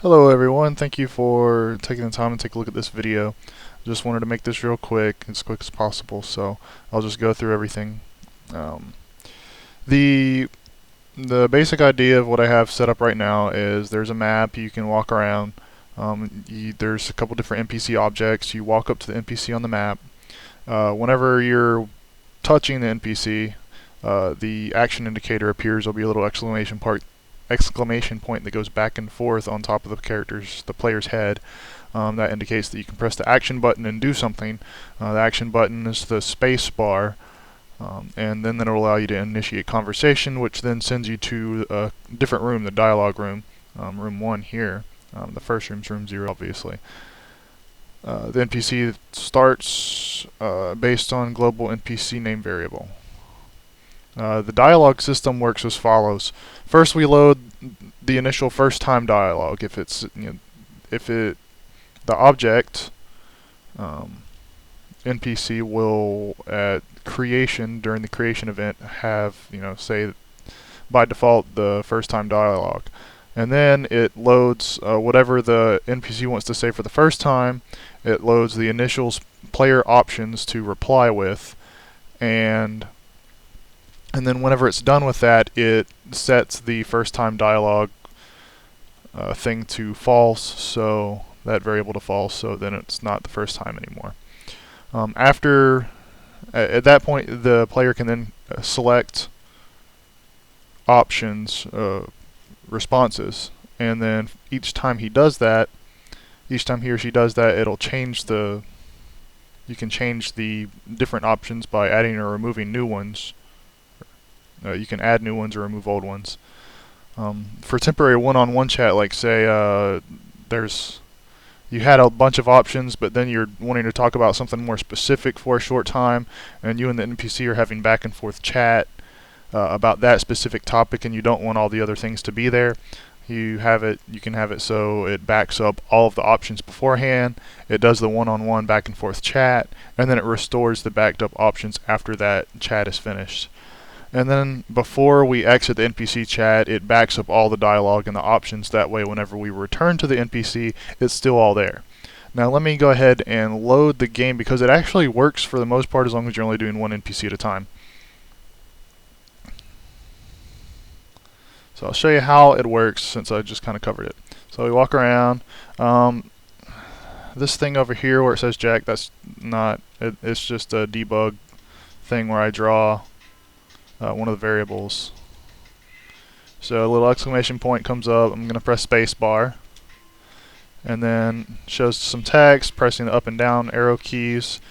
Hello everyone, thank you for taking the time to take a look at this video. Just wanted to make this real quick as possible, so I'll just go through everything. Um, the basic idea of what I have set up right now is there's a map, you can walk around. There's a couple different NPC objects. You walk up to the NPC on the map. Whenever you're touching the NPC, the action indicator appears. There'll be a little exclamation point that goes back and forth on top of the player's head. That indicates that you can press the action button and do something. The action button is the space bar, and then that'll allow you to initiate conversation, which then sends you to a different room, the dialogue room, room 1 here. The first room's room 0, obviously. The NPC starts based on global NPC name variable. The dialogue system works as follows. First, we load the initial first-time dialogue. The object NPC will at creation, during the creation event, have say by default the first-time dialogue, and then it loads whatever the NPC wants to say for the first time. It loads the initial player options to reply with, and then whenever it's done with that, it sets the first time dialogue thing to false, so that variable to false, so then it's not the first time anymore. At that point, the player can then select options, responses, and then each time he or she does that, it'll change you can change the different options by adding or removing new ones. You can add new ones or remove old ones. For temporary one-on-one chat, like say you had a bunch of options, but then you're wanting to talk about something more specific for a short time, and you and the NPC are having back and forth chat about that specific topic, and you don't want all the other things to be there. You can have it so it backs up all of the options beforehand. It does the one-on-one back and forth chat, and then it restores the backed up options after that chat is finished. And then before we exit the NPC chat, it backs up all the dialogue and the options. That way, whenever we return to the NPC, it's still all there. Now let me go ahead and load the game, because it actually works for the most part as long as you're only doing one NPC at a time. So I'll show you how it works, since I just kind of covered it. So we walk around. This thing over here where it says Jack, that's not, it's just a debug thing where I draw one of the variables. So a little exclamation point comes up. I'm going to press space bar, and then shows some text. Pressing the up and down arrow keys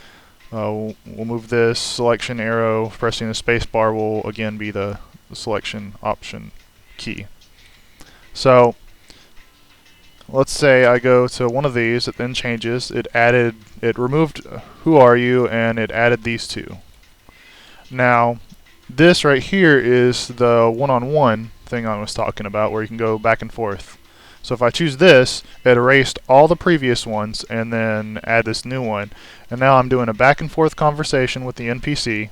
we'll move this selection arrow. Pressing the space bar will again be the selection option key. So let's say I go to one of these. It then changes. It removed who are you, and it added these two. Now this right here is the one-on-one thing I was talking about, where you can go back and forth. So if I choose this, it erased all the previous ones and then add this new one. And now I'm doing a back and forth conversation with the NPC.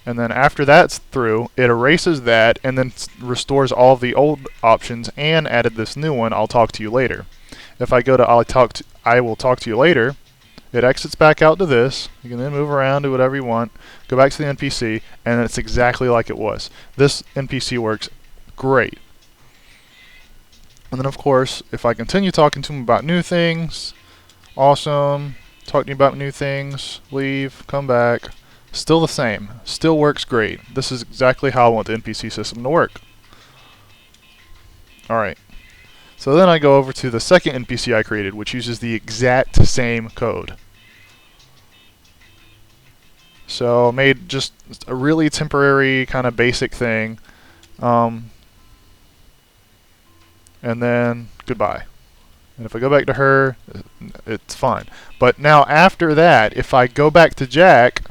And then after that's through, it erases that and then restores all of the old options and added this new one, I'll talk to you later. If I go to I will talk to you later, it exits back out to this. You can then move around, do whatever you want, go back to the NPC, and it's exactly like it was. This NPC works great. And then of course, if I continue talking to him about new things, awesome, talking to you about new things, leave, come back, still the same, still works great. This is exactly how I want the NPC system to work. Alright. So then I go over to the second NPC I created, which uses the exact same code. So I made just a really temporary kind of basic thing. And then goodbye. And if I go back to her, it's fine. But now after that, if I go back to Jack,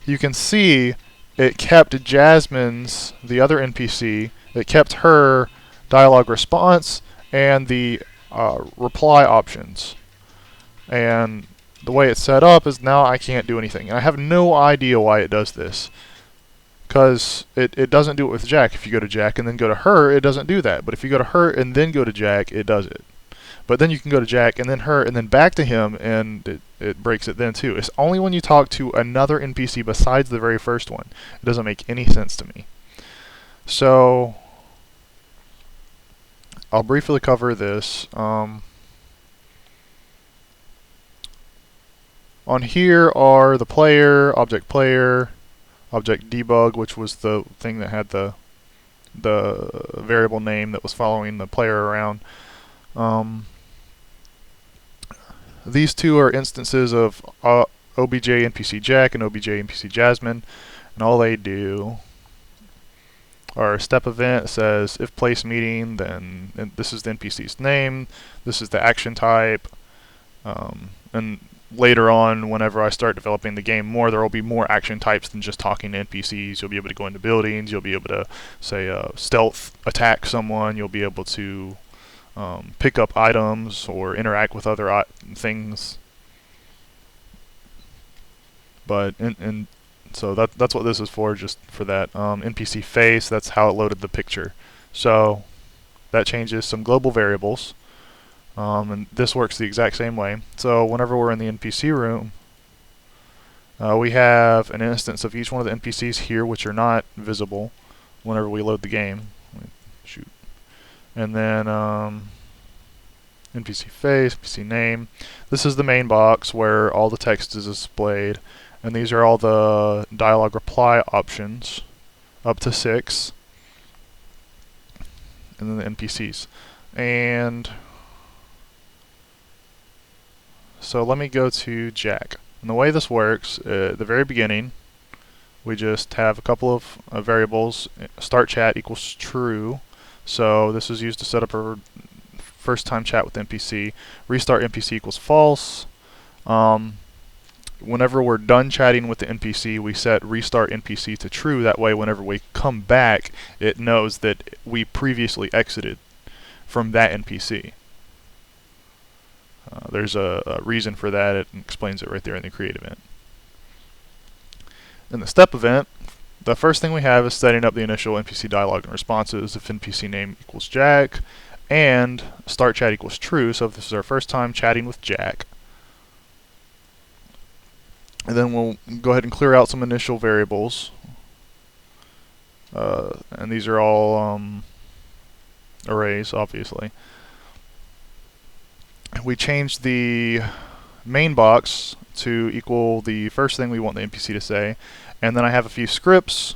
you can see it kept Jasmine's, the other NPC, it kept her dialogue response and the reply options. And the way it's set up is now I can't do anything. And I have no idea why it does this, because it doesn't do it with Jack. If you go to Jack and then go to her, it doesn't do that. But if you go to her and then go to Jack, it does it. But then you can go to Jack and then her and then back to him, and it breaks it then too. It's only when you talk to another NPC besides the very first one. It doesn't make any sense to me. So I'll briefly cover this. On here are the player, object debug, which was the thing that had the variable name that was following the player around. These two are instances of obj NPC Jack and obj NPC Jasmine, and all they do are a step event that says if place meeting, then this is the NPC's name, this is the action type, and later on, whenever I start developing the game more, there will be more action types than just talking to NPCs. You'll be able to go into buildings, you'll be able to, say, stealth attack someone, you'll be able to pick up items or interact with other things. But, and so that's what this is for, just for that. NPC face, that's how it loaded the picture. So, that changes some global variables. And this works the exact same way. So whenever we're in the NPC room, we have an instance of each one of the NPCs here, which are not visible whenever we load the game. Shoot. And then NPC face, NPC name. This is the main box where all the text is displayed. And these are all the dialogue reply options, up to 6. And then the NPCs. And so let me go to Jack. And the way this works, at the very beginning, we just have a couple of variables. Start chat equals true. So this is used to set up a first time chat with NPC. Restart NPC equals false. Whenever we're done chatting with the NPC, we set restart NPC to true. That way, whenever we come back, it knows that we previously exited from that NPC. There's a reason for that. It explains it right there in the create event. In the step event, the first thing we have is setting up the initial NPC dialogue and responses if NPC name equals Jack and start chat equals true. So if this is our first time chatting with Jack, and then we'll go ahead and clear out some initial variables. And these are all arrays, obviously. We change the main box to equal the first thing we want the NPC to say, and then I have a few scripts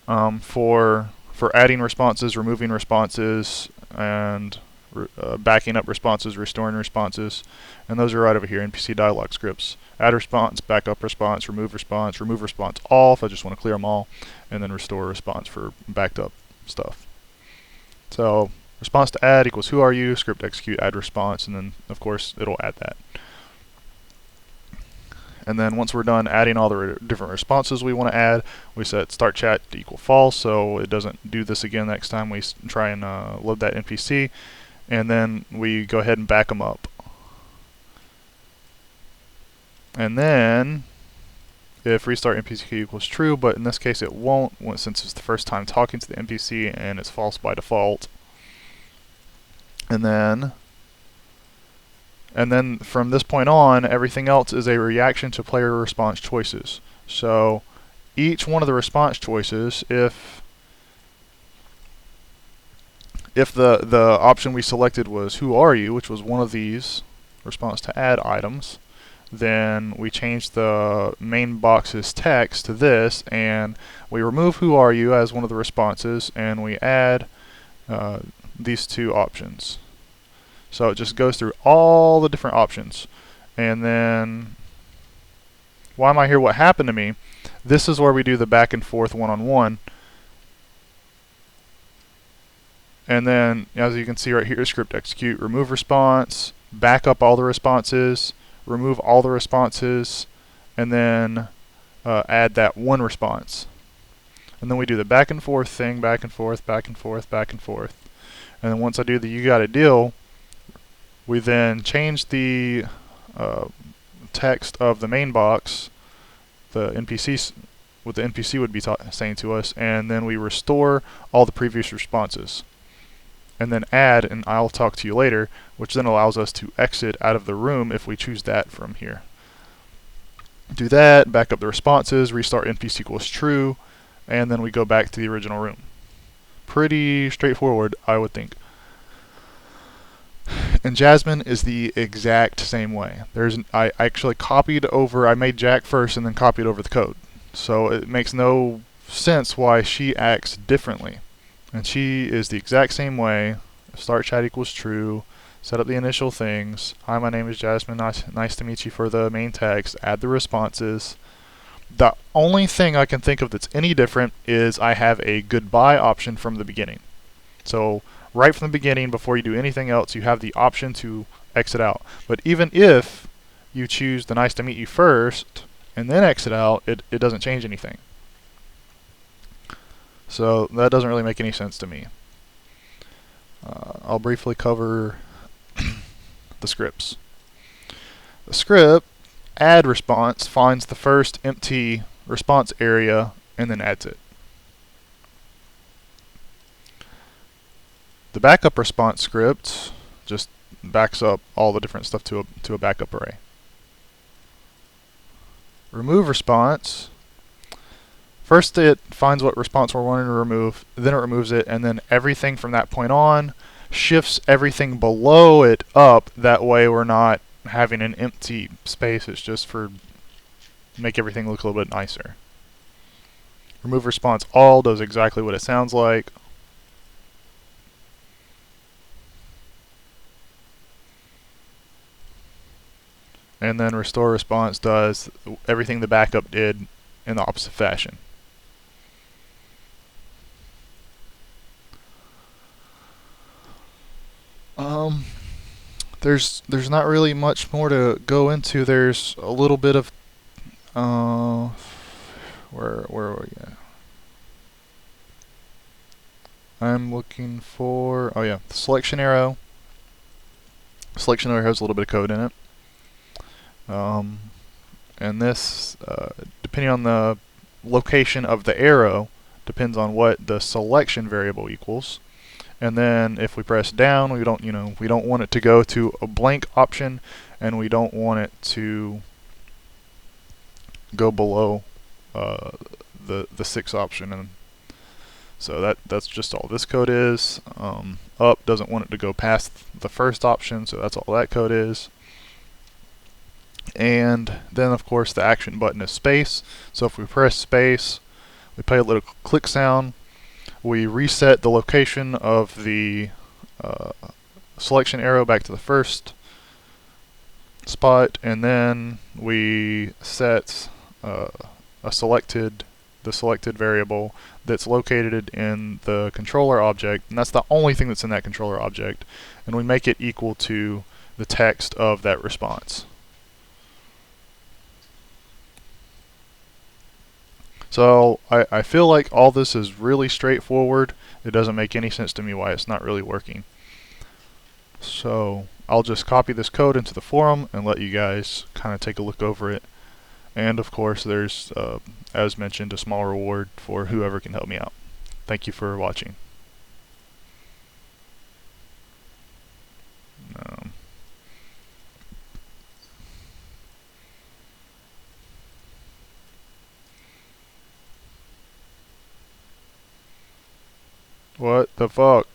for adding responses, removing responses, and backing up responses, restoring responses, and those are right over here, NPC dialogue scripts. Add response, back up response, remove response all if I just want to clear them all, and then restore response for backed up stuff. So response to add equals who are you, script execute add response, and then of course it'll add that. And then once we're done adding all the different responses we want to add, we set start chat to equal false, so it doesn't do this again next time we try and load that NPC. And then we go ahead and back them up. And then if restart NPC equals true, but in this case it won't, since it's the first time talking to the NPC and it's false by default. And then from this point on, everything else is a reaction to player response choices. So each one of the response choices, if the option we selected was who are you, which was one of these response to add items, then we change the main box's text to this, and we remove who are you as one of the responses, and we add these two options. So it just goes through all the different options. And then, why am I here? What happened to me? This is where we do the back and forth one-on-one. And then, as you can see right here, script execute, remove response, back up all the responses, remove all the responses, and then add that one response. And then we do the back and forth thing, back and forth, back and forth, back and forth. And then once I do the you got a deal, we then change the text of the main box, the NPC what the NPC would be saying to us, and then we restore all the previous responses. And then add an I'll talk to you later, which then allows us to exit out of the room if we choose that from here. Do that, back up the responses, restart NPC equals true, and then we go back to the original room. Pretty straightforward, I would think. And Jasmine is the exact same way. I actually copied over, I made Jack first and then copied over the code. So it makes no sense why she acts differently. And she is the exact same way. Start chat equals true. Set up the initial things. Hi, my name is Jasmine. Nice to meet you for the main text. Add the responses. The only thing I can think of that's any different is I have a goodbye option from the beginning. So right from the beginning, before you do anything else, you have the option to exit out. But even if you choose the nice to meet you first and then exit out, it doesn't change anything. So that doesn't really make any sense to me. I'll briefly cover the scripts. The script add response finds the first empty response area and then adds it. The backup response script just backs up all the different stuff to a backup array. Remove response. First it finds what response we're wanting to remove, then it removes it, and then everything from that point on shifts everything below it up. That way we're not having an empty space. It's just for make everything look a little bit nicer. Remove response all does exactly what it sounds like. And then restore response does everything the backup did in the opposite fashion. There's not really much more to go into. There's a little bit of where are we at? I'm looking for, oh yeah, the selection arrow. Selection arrow has a little bit of code in it. And this, depending on the location of the arrow, depends on what the selection variable equals. And then if we press down, we don't want it to go to a blank option, and we don't want it to go below the 6 option. And so that's just all this code is. Up doesn't want it to go past the first option, so that's all that code is. And then of course the action button is space. So if we press space, we play a little click sound. We reset the location of the selection arrow back to the first spot, and then we set the selected variable that's located in the controller object, and that's the only thing that's in that controller object, and we make it equal to the text of that response. So I feel like all this is really straightforward. It doesn't make any sense to me why it's not really working. So I'll just copy this code into the forum and let you guys kind of take a look over it. And of course there's, as mentioned, a small reward for whoever can help me out. Thank you for watching. What the fuck?